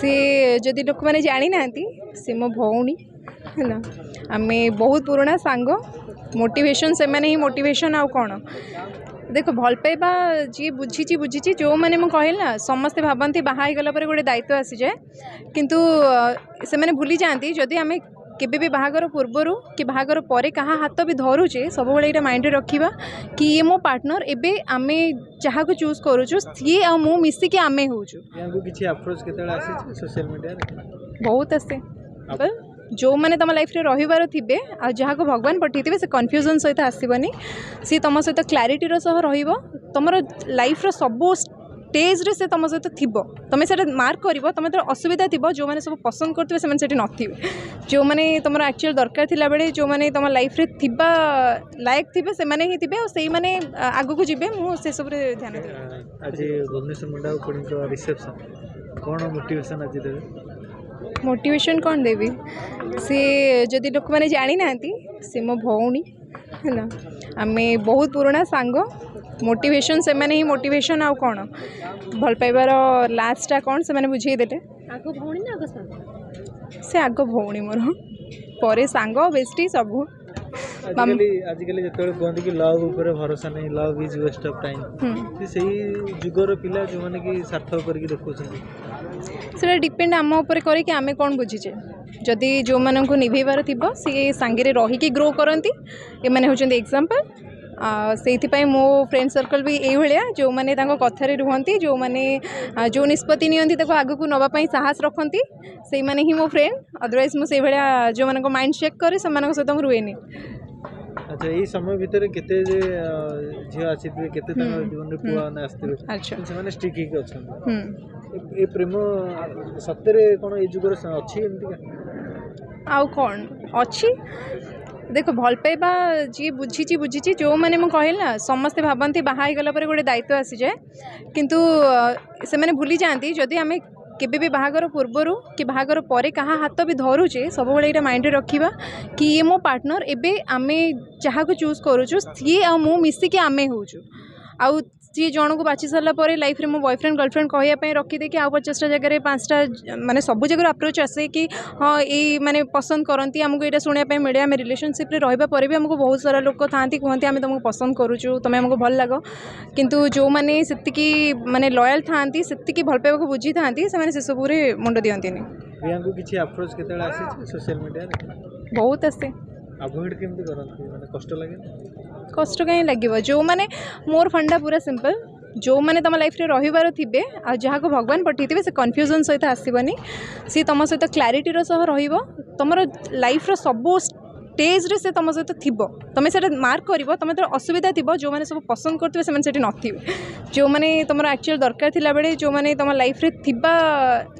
सी जदि लोक मैंने जानी ना सी मो भौणी है आम बहुत पुराणा सांग मोटिवेशन से मैंने ही मोटिवेशन आउ कौन देख भल पाइबा जी बुझी बुझी जो मैंने मुझे कहल ना समस्ते भावती बाहा गला गोटे दायित्व आसी जाए किंतु से मैंने भूली जाती जदि आम केबे भी बाहागर पूर्वर कि बाहागर पर क्या हाथ भी धरुचे सब ये माइंड रखा कि ये मो पार्टनर एबे आमे जहाँ को चूज करूँ सी आ मु मिसिकी आमे होचु बहुत आसे जो मैंने तुम लाइफ रे रहिबार थिबे आ जहाँ को भगवान पठेइथिबे से कन्फ्यूजन सहित आसबनी सी तुम सहित क्लारिटीर सह रहिबो तुम लाइफ रो सब स्टेज रे से तुम सहित थिबो तुम से मार्क कर तुम तो असुविधा थी जो मैंने सब पसंद करते से नथिबे जो मैंने तुम एक्चुअल दरकार थिला बेले जो मैंने तुम लाइफ रे थिबा लायक थिबे से माने ही थिबे और सेही माने आगु को जिबे मु से सब रे ध्यान देबे। आज भुवनेश्वर मुंडा कोणी को रिसेप्शन कोन मोटिवेशन आज देबे मोटिवेशन कौन देवी सी जदि लोक मैंने जानी ना सी मो भौणी है आम बहुत पुराणा सांग मोटिवेशन से मैंने ही मोटिवेशन आउ कौन भल पाइबार लास्टा कौन से मैंने बुझेदेले आगो भौणी ना आगो सांग से आगो भौणी मोर परे सांग बेस्टी सबू आजिकली जो कहते कि लव ऊपर भरोसा नहीं love is waste of time से जुगर पिला जो माने कि सार्थक करके देखुछन से डिपेंड आम उपर करे कि आमे कौन बुझीचे जदि जो मानन को निभेबार थिबो सी सांगे रे रही कि ग्रो करंती ए माने होचंदी एग्जांपल से मो फ्रेंड सर्कल भी ये जो मैंने कथार रुहति जो मैंने जो निष्पत्ति नियंती आग को नापी साहस रखती से मैंने ही मो फ्रेंड अदरवाइज मुझे जो मान माइंड चेक करे से सहित रुएनि। अच्छा ये समय भितर केते झील आसीथिबे केते जीवन रे पुआ ने आस्थिबे अच्छा से माने स्टिक हिक अछन ए प्रेम सत्य कोन ए जुगर अछि एमती आउ कौन अच्छी देख भल पाइबा जी बुझी बुझी जो मैंने मुझे कहल ना समस्ते भावती बाहा गला गोटे दायित्व आसी जाए किंतु से मैंने भूली जाती जदि आम केबे भी बाहागर पूर्वर कि बाहागर पर क्या हाथ भी धरुचे सब ये माइंड रखा कि ये मो पार्टनर एबे आमे जहाँ को चूज करूँ सी आ मु मिसिकी आमे होचु आउ सी जन को बाची सारा पर लाइफ रे मो बॉयफ्रेंड गर्लफ्रेंड कहवाई रखीदे कि आउ 50टा जगह 5टा माने सब जगह अप्रोच आसे कि हाँ ये माने पसंद करती आमको यहाँ शुणापी मिले आम रिलेशनशिप रहा पर भी आमको बहुत सारा लोग था कहते आम तुमको पसंद करुचु तुम आमको भल लग किंतु जो मैंने से माने लॉयल था से भल पाइबा बुझी था से सब मुंड दियंती बहुत आसे अवॉइड केमती करंती माने कष्ट लागे कष्ट कहीं लगे जो मैंने मोर फंडा पूरा सिंपल जो मैंने तुम लाइफ रे रहिबार थिबे आ जहाँ को भगवान पठेइथिबे से कन्फ्यूजन सहित आसबनी सी तुम सहित क्लारिटीर सह रहिबो तुम लाइफ रो सब स्टेज रे से तुम सहित थिबो तुम से मार्क कर तुम तो असुविधा थी जो मैंने सब पसंद करते से नथिबे जो मैंने तुम एक्चुअल दरकार थिला बेले जो मैंने तुम लाइफ रे थिबा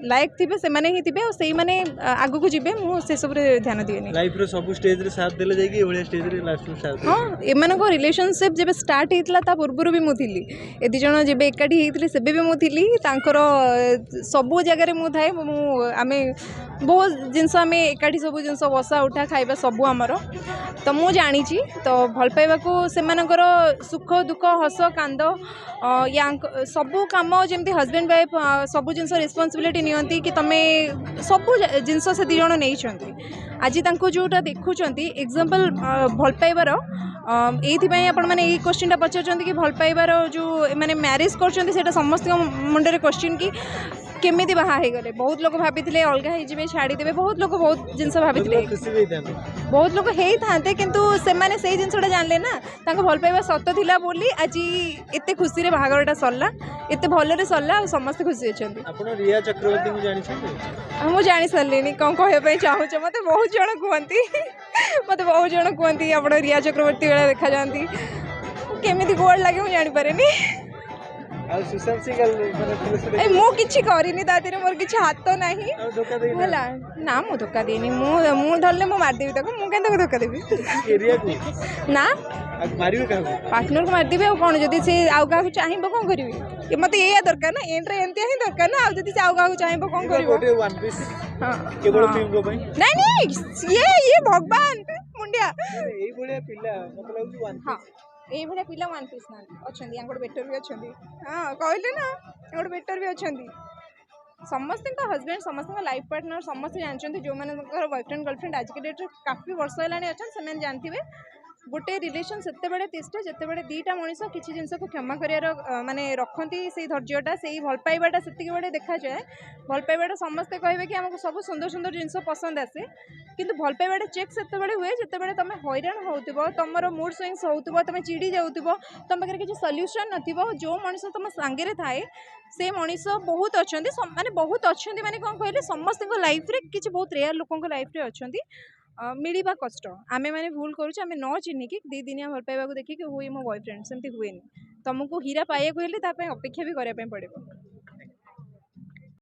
लायक थिबे से माने ही थिबे और सेही माने आगु को जिबे मु से सब रे ध्यान दिएनी लाइफ रो सब स्टेज रे साथ देले जाई कि ओळे स्टेज रे लास्ट में साथ हां एमान को रिलेशनशिप जेबे स्टार्ट हेतला ता पूर्व भी मु थिली एदि जण जेबे एकाठी हेतले सेबे भी मु थिली तांकर सब जगह रे मु थाए मु आमे बहुत जिनस आमे एकाठी सब जिनस बसा उठा खाइबा सब आमर तो मु जानी तो भल पाइबा को सेमानकर सुख दुख हस कांद या सबू कम जमी हजबैंड वाइफ सबू जिन रिस्पांसिबिलिटी नियंती कि तुम सबू जिनस से दी जण नहीं आज जोटा देखुं एग्जांपल भल पाइबार ये आपण मैंने ये क्वेश्चन पचार कि भल पाइबार जो मैंने मैरिज कर समस्त मुंडे क्वेश्चन कि केमिति बाहा हो गले बहुत लोग भाभी अलग हो छाड़ीदे बहुत लोग बहुत जिन भाभी बहुत लोग होते किंतु से माने से जिनसा जानले ना तांको भल पाइबा सत थिला बोली आज एते खुशी रे बाहागरटा सरला एते भलरे सरला और समस्त खुशी अछंती। आपण रिया चक्रवर्ती को जानि छथि मु जानि सरलेनी कोन कहय पे चाहू छ मते बहुत जण कहंती आपण रिया चक्रवर्ती वाला देखा जानती केमिति गोड़ लागे मु जानि पारेनी आ सुशांत सिंह माने ए मु किछि करिनी दादीरे मोर किछि हाथ तो नाही धोखा देई होला ना मु धोखा देनी मु धरले मु मार देबी ताको मु केन ताको धोखा देबी एरिया को ना मारिबे का पार्टनर को मार देबे और कोन जदी से आउ का चाहिबो कोन करबी ये मते ये दरकार ना एंट्रे एंती ही दरकार ना आउ जदी से आउ का चाहिबो कोन करबो गोटे वन पीस हां केवल फिल्म को भाई नहीं ये भगवान मुंडिया एई बढिया पिल्ला मत लागु वन पीस ये भाई पिला वन पीस ना अच्छा बेटर भी अच्छा हाँ कहले ना गोटे बेटर भी अच्छा समस्त हजबैंड समस्त लाइफ पार्टनर समस्त जानते जो मैंने बॉयफ्रेंड गर्लफ्रेंड आज की डेट काफी वर्ष है अच्छा से जानते गोटे रिलेसन से तिष्ठे जिते दीटा मनीष किसी जिन को क्षमा कर माने रखती से धैर्यटा से भल पाइबाटा से बड़े देखा जाए भल पाइबाटा समस्ते कहे कि आमको सब सुंदर सुंदर जिन पसंद आसे किंतु भल पाइबाटा चेक से हुए जिते तुम हैरान हो तुम मूड स्विंग्स हो तुम चिड़ी जाऊ तुम पाखे किसी सल्यूशन न जो मनीष तुम सांगे थाए से मनीष बहुत अच्छा माने बहुत अच्छा माने कौन कहले समस्त लाइफ रे किसी बहुत रेयर लोकों लाइफ रे अच्छा मिलवा कष्ट आम मैंने भूल करुचे आम न चिन्हिकी दी दिनिया भल पाइबा देखिए हुए मो बॉयफ्रेंड सेमती हुए तुमको हीरा पाइबा हेल्ले अपेक्षा भी करने पड़ो।